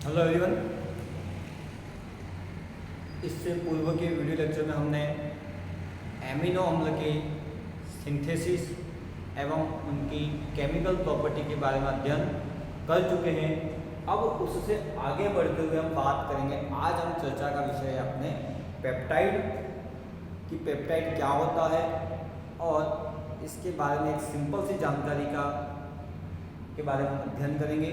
Hello everyone. इससे पूर्व के वीडियो लेक्चर में हमने एमिनो अम्ल के सिंथेसिस एवं उनकी केमिकल प्रॉपर्टी के बारे में अध्ययन कर चुके हैं। अब उससे आगे बढ़ते हुए हम बात करेंगे। आज हम चर्चा का विषय है अपने पेप्टाइड कि पेप्टाइड क्या होता है और इसके बारे में एक सिंपल सी जानकारी के बारे में अध्ययन करेंगे।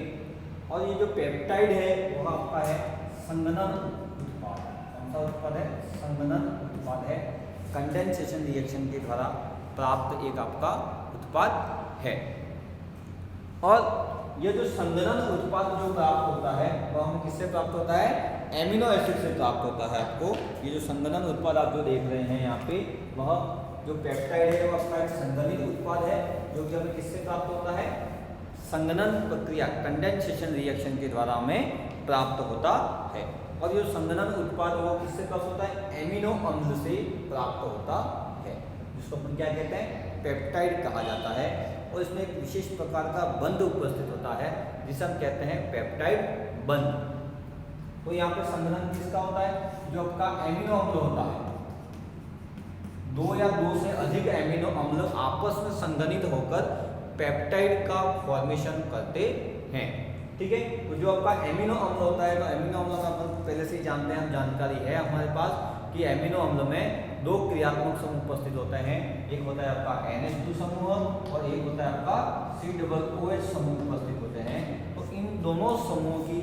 और ये जो पेप्टाइड है वह आपका है संघनन उत्पाद। कौन सा उत्पाद है? संघनन उत्पाद है। कंडेंसेशन रिएक्शन के द्वारा प्राप्त एक आपका उत्पाद है। और ये जो संघनन उत्पाद जो प्राप्त होता है वह हमें किससे प्राप्त होता है? एमिनो एसिड से प्राप्त होता है। आपको ये जो संघनन उत्पाद आप जो देख रहे हैं यहाँ पे, वह जो पेप्टाइड है वह आपका एक संघनित उत्पाद है जो कि हमें किससे प्राप्त होता है? संघनन प्रक्रिया कंडेंसेशन रिएक्शन के द्वारा हमें प्राप्त होता है। और ये संघनन उत्पाद वो किससे प्राप्त होता है? एमिनो अम्ल से प्राप्त होता है, जिसको अपन क्या कहते हैं? पेप्टाइड कहा जाता है। और इसमें एक विशेष प्रकार का बंध उपस्थित होता है जिसे हम कहते हैं पेप्टाइड बंध। तो यहाँ पे संघनन किसका होता है? जो आपका एमिनो अम्ल होता है, दो या दो से अधिक एमिनो अम्ल आपस में संघनित होकर पेप्टाइड का फॉर्मेशन करते हैं। ठीक है। तो जो आपका एमिनो अम्ल होता है, तो एमिनो अम्ल में अपन पहले से ही जानते हैं, हम जानकारी है हमारे पास कि एमिनो अम्ल में दो क्रियात्मक समूह उपस्थित होते हैं। एक होता है आपका NH2 समूह और एक होता है आपका COOH समूह उपस्थित होते हैं। तो इन दोनों समूहों की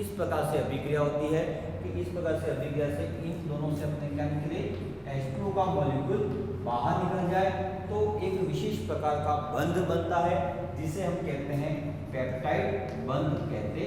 इस प्रकार से अभिक्रिया होती है कि इस प्रकार से अभिक्रिया से इन दोनों से अपने क्या निकले? H2 का मॉलिक्यूल बाहर निकल जाए तो एक विशेष प्रकार का बंध बनता है जिसे हम कहते हैं पेप्टाइड बंध कहते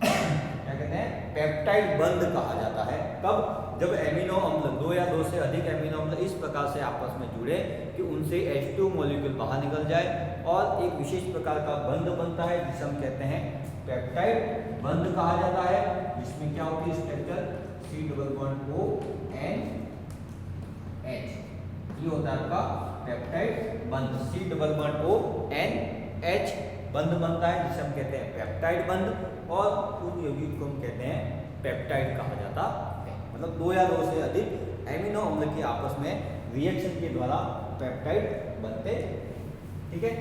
क्या कहते हैं? पेप्टाइड बंध कहा जाता है। कब? जब एमिनो अम्ल दो या दो से अधिक एमिनो अम्ल इस प्रकार से आपस में जुड़े कि उनसे H2 मॉलिक्यूल बाहर निकल जाए और एक विशेष प्रकार का बंध बनता है जिसे हम कहते हैं पेप्टाइड बंध कहा जाता है। जिसमें क्या होती है? Structure C++ONH। ये होता है आपका पेप्टाइड बंध। C++ONH बंध बनता है जिसे हम कहते हैं पेप्टाइड बंध। और उन यौगिक को हम कहते हैं पेप्टाइड कहा जाता है। मतलब दो या दो से अधिक एमिनो अम्ल के आपस में रिएक्शन के द्वारा पेप्टाइड बनते हैं। ठीक है।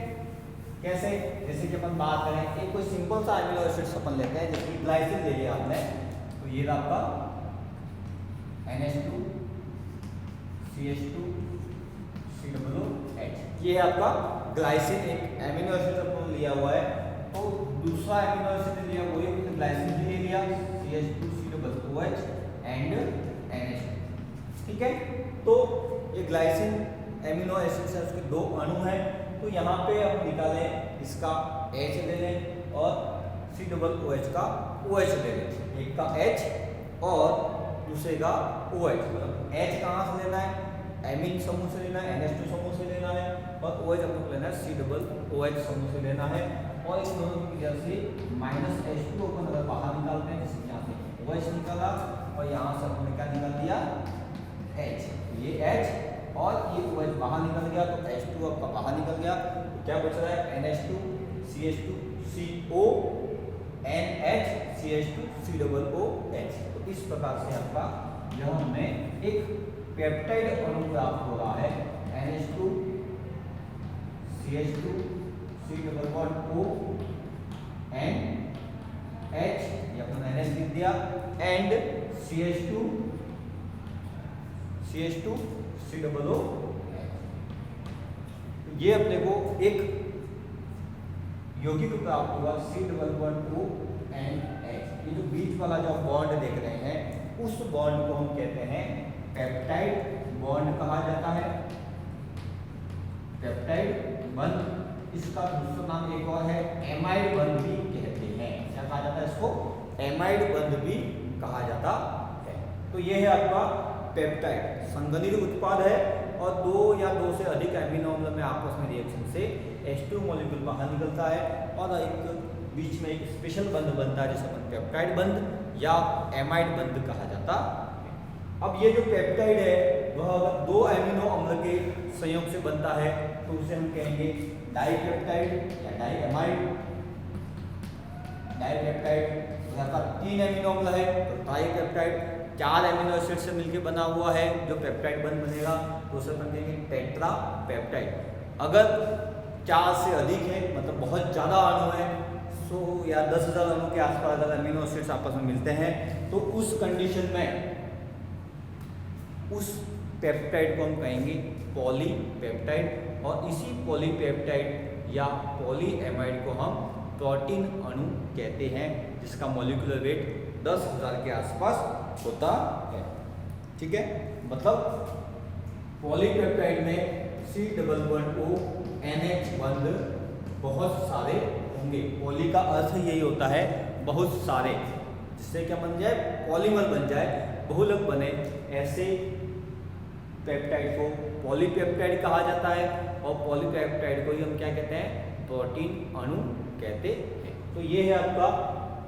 कैसे? जैसे कि अपन बात करें, एक कोई सिंपल सा एमिनो एसिड अपन लेते हैं, जैसे ग्लाइसिन ले लिया आपने, तो ये आपका NH2 CH2 COOH, ये है आपका ग्लाइसिन। एक एमिनो एसिड अपन लिया हुआ है। तो दूसरा एमिनो एसिड लिया वो एक ग्लाइसिन भी ले लिया, CH2 COOH एंड NH2। ठीक है। तो ये ग्लाइसिन एमिनो एसिड से उसके दो अणु हैं। तो यहाँ पे हम निकालें, इसका H ले लें और COOH का OH ले लें। एक का H और दूसरे का OH। मतलब H कहाँ से लेना है? एमिन समूह से लेना है, NH2 समूह से लेना है, और OH हमको लेना है COOH समूह से लेना है। और इन दोनों की वजह से -H2 अपन अगर बाहर निकालते हैं, जैसे यहाँ से OH निकाला और यहाँ से हमने क्या निकाल दिया? H। ये H और ये OH बाहर निकल गया तो H2 आपका बाहर निकल गया। तो क्या बच रहा है? NH2 CH2 CO NH CH2 COOH। तो इस प्रकार से आपका यह हमें एक पेप्टाइड अणु प्राप्त हो रहा है। NH2 CH2 COOH NH, ये अपन NH लिख दिया, एंड CH2 COOH। ये अपने को एक यौगिक प्राप्त हुआ C++ONH। ये जो बीच वाला जो बॉन्ड देख रहे हैं, उस बॉन्ड को हम कहते हैं पेप्टाइड बॉन्ड कहा जाता है। पेप्टाइड बंध। इसका दूसरा नाम एक और है एमाइड बंध भी कहते हैं। क्या कहा जाता है इसको? एमाइड बंध भी कहा जाता है। तो ये है आपका पेप्टाइड, संघनित उत्पाद है और दो या दो से अधिक एमिनो अम्ल में आपस में रिएक्शन से H2 मॉलिक्यूल बाहर निकलता है और एक बीच में एक स्पेशल बंध बनता है जिसे अपन पेप्टाइड बंध या एमाइड बंध कहा जाता है। अब ये जो पेप्टाइड है वह अगर दो एमिनो अम्ल के संयोग से बनता है तो उसे हम कहेंगे डाइपेप्टाइड या डाइएमाइड। डाइपेप्टाइड। यहाँ पर 3 एमिनो अम्ल है तो ट्राइपेप्टाइड। 4 एमिनो एसिड से मिलकर बना हुआ है जो पेप्टाइड बंध बनेगा तो उसे अपन कहेंगे टेट्रापेप्टाइड। अगर 4 से अधिक है मतलब बहुत ज़्यादा अणु है 100 या 10,000 अणु के आसपास अगर एमिनो एसिड्स आपस में मिलते हैं तो उस कंडीशन में उस पेप्टाइड को हम कहेंगे पॉलीपेप्टाइड। और इसी पॉलीपेप्टाइड या पॉलीएमाइड को हम प्रोटीन अणु कहते हैं जिसका मॉलिक्यूलर वेट 10,000 के आसपास होता है। ठीक है, मतलब पॉलीपेप्टाइड में C++O NH बंध बहुत सारे होंगे। पॉली का अर्थ यही होता है बहुत सारे, जिससे क्या बन जाए पॉलीमर बन जाए, बहुलक बने। ऐसे पेप्टाइड को पॉलीपेप्टाइड कहा जाता है और पॉलीपेप्टाइड को ही हम क्या कहते हैं प्रोटीन अणु कहते हैं। तो ये है आपका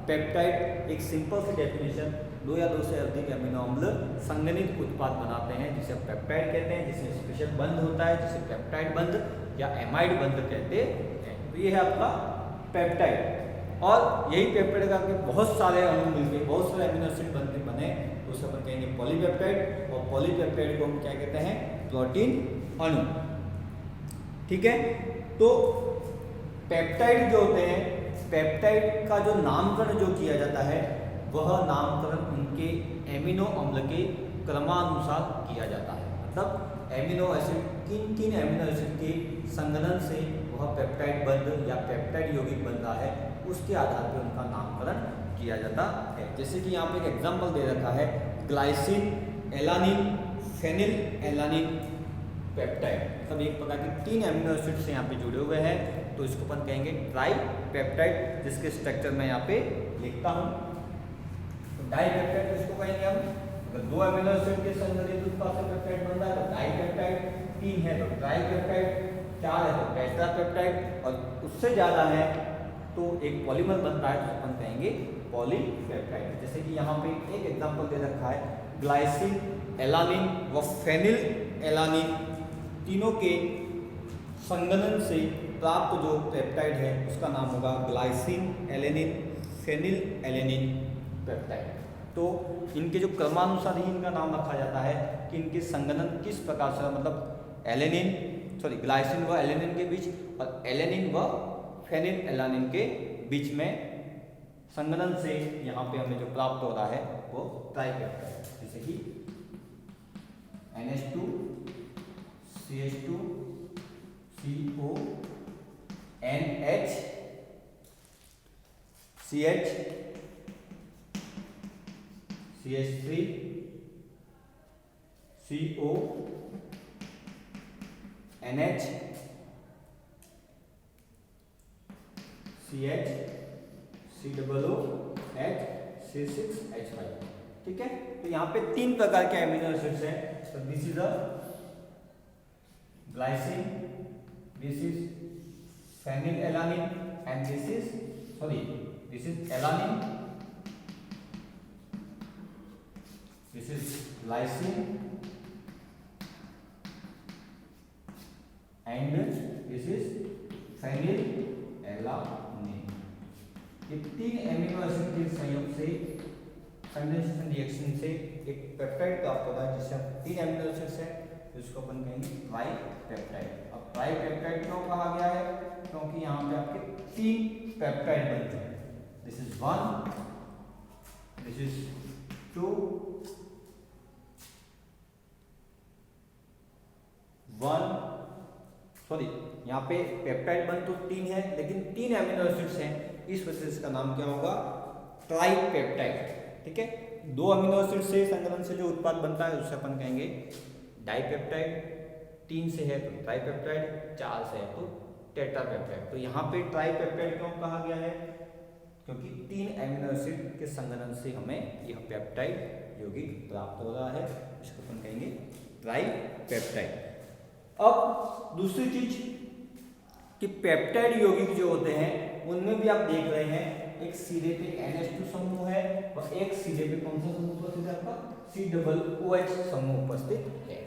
पेप्टाइड, एक सिंपल सी डेफिनेशन। 2 या 2 से अधिक एमिनो अम्ल संगठित उत्पाद बनाते हैं जिसे पेप्टाइड कहते हैं, जिसमें स्पेशल बंध होता है जिसे पेप्टाइड बंध या एमाइड बंध कहते हैं। तो ये है आपका पेप्टाइड। और यही पेप्टाइड का बहुत सारे अणु मिलकर बहुत सारे एमिनो एसिड बनते बने तो उसे अपन कहेंगे पॉलीपेप्टाइड। और पॉलीपेप्टाइड को हम क्या कहते हैं प्रोटीन अणु। ठीक है, तो पेप्टाइड जो होते हैं, पेप्टाइड का जो नामकरण जो किया जाता है वह नामकरण उनके एमिनो अम्ल के क्रमानुसार किया जाता है। मतलब एमिनो एसिड किन एमिनो एसिड के संगठन से वह पेप्टाइड बंध या पेप्टाइड यौगिक बन रहा है उसके आधार पर उनका नामकरण किया जाता है। जैसे कि यहाँ पे एक एग्जाम्पल दे रखा है glycine, alanine, phenylalanine peptide. मतलब एक प्रकार के 3 एमिनो एसिड से यहाँ पे जुड़े हुए हैं तो इसको अपन कहेंगे ट्राइपेप्टाइड, जिसके स्ट्रक्चर मैं यहाँ पे लिखता हूँ। तो डाइपेप्टाइड किसको कहेंगे हम? अगर 2 एमिनो एसिड के संगठित उत्पाद से पेप्टाइड बन रहा है तो डाइपेप्टाइड, 3 है तो ट्राइपेप्टाइड, 4 है तो टेट्रापेप्टाइड और उससे ज़्यादा है तो एक पॉलीमर बनता है तो अपन कहेंगे पॉलीपेप्टाइड। जैसे कि यहाँ पे एक एग्जांपल दे रखा है ग्लाइसिन, एलानिन व फेनिल एलानिन तीनों के संगठन से प्राप्त जो पेप्टाइड है उसका नाम होगा glycine alanine phenylalanine peptide. तो इनके जो क्रमानुसार ही इनका नाम रखा जाता है कि इनके संगठन किस प्रकार से, मतलब ग्लाइसिन व एलेनिन के बीच और एलेनिन व फेनिल एलानिन के बीच में संगठन से यहाँ पे हमें जो प्राप्त हो रहा है वो ट्राइपेप्टाइड। जैसे कि NH2 CH2 CO NH CH CH3 CO NH CH COOH C6H5। ठीक है, तो यहाँ पे 3 प्रकार के एमिनो एसिड्स हैं। तो this is a glycine, this is phenylalanine and this is alanine, this is glycine and this is phenylalanine. ये 3 एमिनो एसिड के संयोग से कंडेंसेशन रिएक्शन से एक पेप्टाइड प्राप्त होता है जिससे 3 एमिनो एसिड्स है जिसको अपन कहेंगे ट्राइपेप्टाइड। अब ट्राइपेप्टाइड क्यों कहा गया है? क्योंकि यहाँ पे आपके 3 पेप्टाइड बनते हैं। दिस इज 1, दिस इज 2, 1 यहाँ पे पेप्टाइड बन तो 3 है लेकिन 3 एमिनो एसिड्स हैं, इस वजह से इसका नाम क्या होगा ट्राइपेप्टाइड। ठीक है, 2 अमीनो एसिड से संगठन से जो उत्पाद बनता है उसे अपन कहेंगे डाइपेप्टाइड, 3 से है तो ट्राइपेप्टाइड, 4 से है तो टेट्रापेप्टाइड। तो यहाँ पे ट्राइपेप्टाइड क्यों कहा गया है? क्योंकि 3 एमिनो एसिड के संगठन से हमें यह पेप्टाइड यौगिक प्राप्त हो रहा है, इसको अपन कहेंगे ट्राइपेप्टाइड। अब दूसरी चीज कि पेप्टाइड यौगिक जो होते हैं उनमें भी आप देख रहे हैं एक सिरे पे NH2 समूह है और एक सिरे पे कौन सा समूह उपस्थित है? आपका COOH समूह उपस्थित है।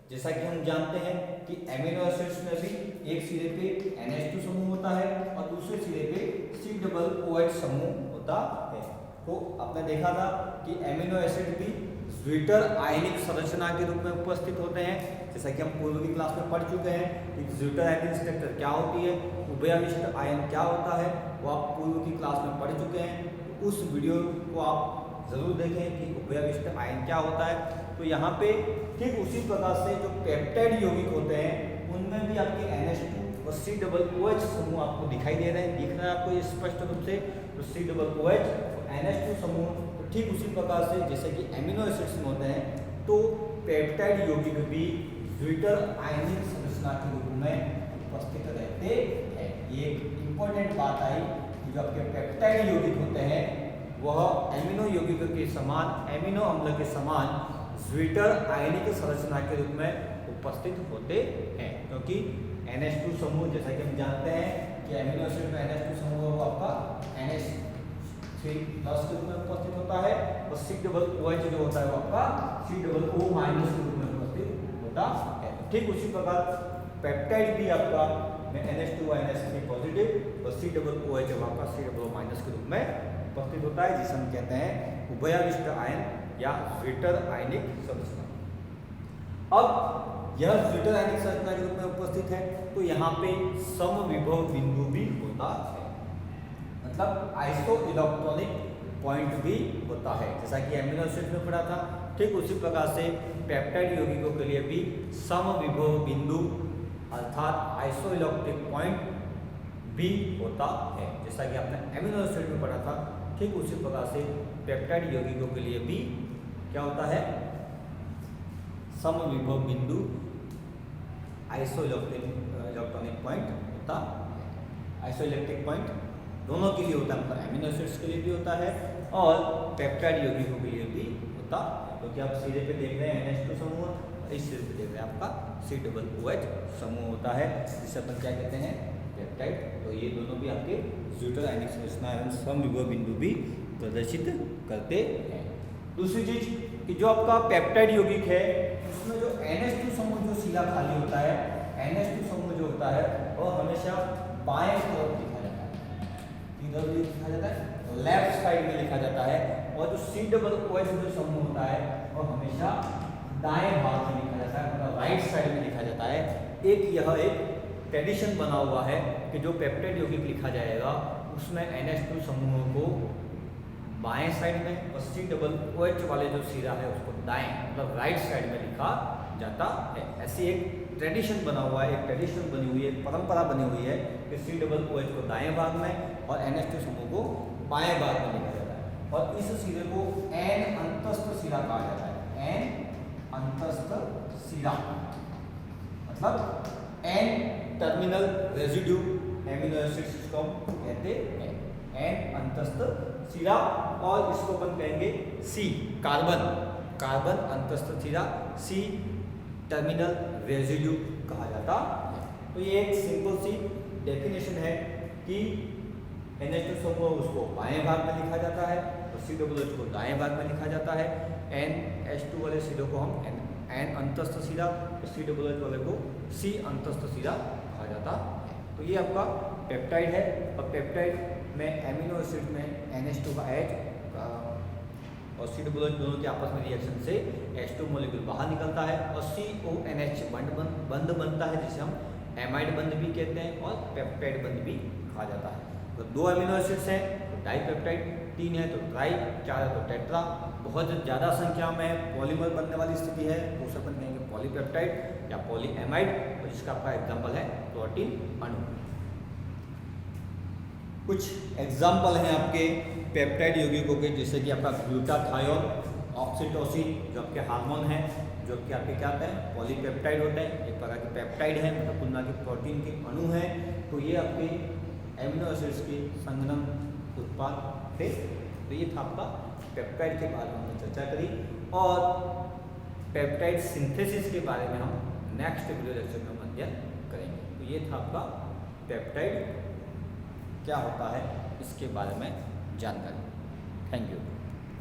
जैसा कि हम जानते हैं कि एमिनो एसिड्स में भी एक सिरे पे NH2 समूह होता है और दूसरे सिरे पे COOH समूह होता है। तो आपने देखा था कि एमिनो एसिड भी ज्विटर आयनिक संरचना के रूप में उपस्थित होते हैं, जैसा कि हम पूर्व की क्लास में पढ़ चुके हैं कि ज्विटर आयनिक स्ट्रक्चर क्या होती है, उभयविष्ट आयन क्या होता है, वो आप पूर्व की क्लास में पढ़ चुके हैं। उस वीडियो को आप जरूर देखें कि उभयविष्ट आयन क्या होता है। तो यहाँ पे ठीक उसी प्रकार से जो पेप्टाइड यौगिक होते हैं उनमें भी आपके NH2 और COOH समूह आपको दिखाई दे रहे हैं, दिख रहा है आपको ये स्पष्ट रूप से। तो COOH और NH2 समूह, तो ठीक उसी प्रकार से जैसे कि एमिनो एसिड्स में होते हैं, तो पेप्टाइड यौगिक भी ज्विटर आयनिक संरचना के रूप में उपस्थित रहते हैं। ये एक इम्पोर्टेंट बात आई कि जो आपके पेप्टाइड यौगिक होते हैं वह एमिनो यौगिक के समान, एमिनो अम्ल के समान ज्विटर आयनिक संरचना के रूप में उपस्थित होते हैं, क्योंकि NH2 समूह जैसा कि हम जानते हैं कि एमिनो एसिड में NH2 समूह आपका NH3+ के रूप में उपस्थित होता है और COOH जो होता है वो आपका COO- के रूप में उपस्थित होता है। ठीक उसी प्रकार पेप्टाइड भी आपका में NH2 और NH3 पॉजिटिव और COOH आपका COO- के रूप में उपस्थित होता है, जिसे हम कहते हैं उभयविष्ट आयन या ज्विटर आयनिक संरचना। अब यह ज्विटर आयनिक संरचना के रूप में उपस्थित है, तो यहाँ पे समविभव बिंदु भी होता है, मतलब आइसो इलेक्ट्रॉनिक पॉइंट भी होता है, जैसा कि एमिनो एसिड में पढ़ा था। ठीक उसी प्रकार से पेप्टाइड यौगिकों के लिए भी समविभव बिंदु अर्थात आइसो इलेक्ट्रिक पॉइंट भी होता है, जैसा कि आपने एमिनो एसिड में पढ़ा था। ठीक उसी प्रकार से पेप्टाइड यौगिकों के लिए भी क्या होता है, समविभव बिंदु आइसो इलेक्ट्रॉनिक पॉइंट होता है। आइसो इलेक्ट्रिक पॉइंट दोनों के लिए होता है, मतलब एमिनो एसिड्स के लिए भी होता है और पेप्टाइड यौगिकों के लिए भी होता है, क्योंकि आप सीधे पे देख रहे हैं NH2 समूह, इस सिरे पे देख रहे हैं आपका COOH समूह होता है, जिसे अपन क्या कहते हैं, पेप्टाइड। तो ये दोनों भी आपके ज्विटर आयनिक संरचना एवं समविभव बिंदु भी प्रदर्शित करते हैं। दूसरी चीज कि जो आपका पेप्टाइड यौगिक है उसमें जो NH2 समूह जो सीधा खाली होता है, NH2 समूह जो होता है वो हमेशा बाएं तरफ लिखा जाता है, किधर लिखा जाता है, लेफ्ट साइड में लिखा जाता है, और जो COOH जो समूह होता है वो हमेशा दाएं भाग में लिखा जाता है, मतलब राइट साइड में लिखा जाता है। यह एक ट्रेडिशन बना हुआ है कि जो पेप्टाइड यौगिक लिखा जाएगा उसमें NH2 समूहों को बाएं साइड में और COOH वाले जो सिरा है उसको दाएं, मतलब राइट साइड में लिखा जाता है। ऐसी एक ट्रेडिशन बना हुआ है, एक ट्रेडिशन बनी हुई है, एक परंपरा बनी हुई है कि COOH को दाएं भाग में और NH2 समूह को बाएं भाग में लिखा जाता है, और इस सिरे को N अंतस्थ सिरा कहा जाता है। N अंतस्थ सिरा मतलब N terminal residue amino acids को कहते हैं, N अंतस्थ सिरा, और इसको अपन कहेंगे C कार्बन, कार्बन अंतस्थ सिरा, C टर्मिनल रेजिड्यू कहा जाता है। तो ये एक सिंपल सी डेफिनेशन है कि NH2 समूह उसको बाएं भाग में लिखा जाता है और COOH को दाएं भाग में लिखा जाता है। NH2 वाले सिरों को हम N अंतस्थ सिरा और COOH वाले को C अंतस्थ सिरा कहा जाता है। तो ये आपका पेप्टाइड है, और पेप्टाइड में एमिनो एसिड में NH2 का H और COOH दोनों के आपस में रिएक्शन से H2 मॉलिक्यूल बाहर निकलता है और CONH बंध बनता है, जिसे हम एमाइड बंध भी कहते हैं और पेप्टाइड बंध भी कहा जाता है। तो 2 एमिनो एसिड्स हैं तो डाइपेप्टाइड, 3 है तो ट्राई, 4 है तो टेट्रा, बहुत ज़्यादा संख्या में पॉलीमर बनने वाली स्थिति है तो उसे अपन कहेंगे पॉलीपेप्टाइड या पॉलीएमाइड, और जिसका आपका एग्जाम्पल है प्रोटीन अणु। कुछ एग्जाम्पल हैं आपके पेप्टाइड यौगिकों के, जैसे कि आपका ग्लूटाथायोन, ऑक्सीटोसिन जो आपके हार्मोन हैं, जो कि आपके क्या होते हैं, पॉलीपेप्टाइड होते हैं, एक प्रकार के पेप्टाइड हैं, मतलब तुलना के प्रोटीन के अणु हैं। तो ये आपके एमिनो एसिड्स के संगठन उत्पाद थे। तो ये था आपका पेप्टाइड के बारे में हमने चर्चा करी, और पेप्टाइड सिंथेसिस के बारे में हम नेक्स्ट वीडियो लेक्चर में अध्ययन करेंगे। तो ये था आपका पेप्टाइड क्या होता है इसके बारे में जानकारी। Thank you.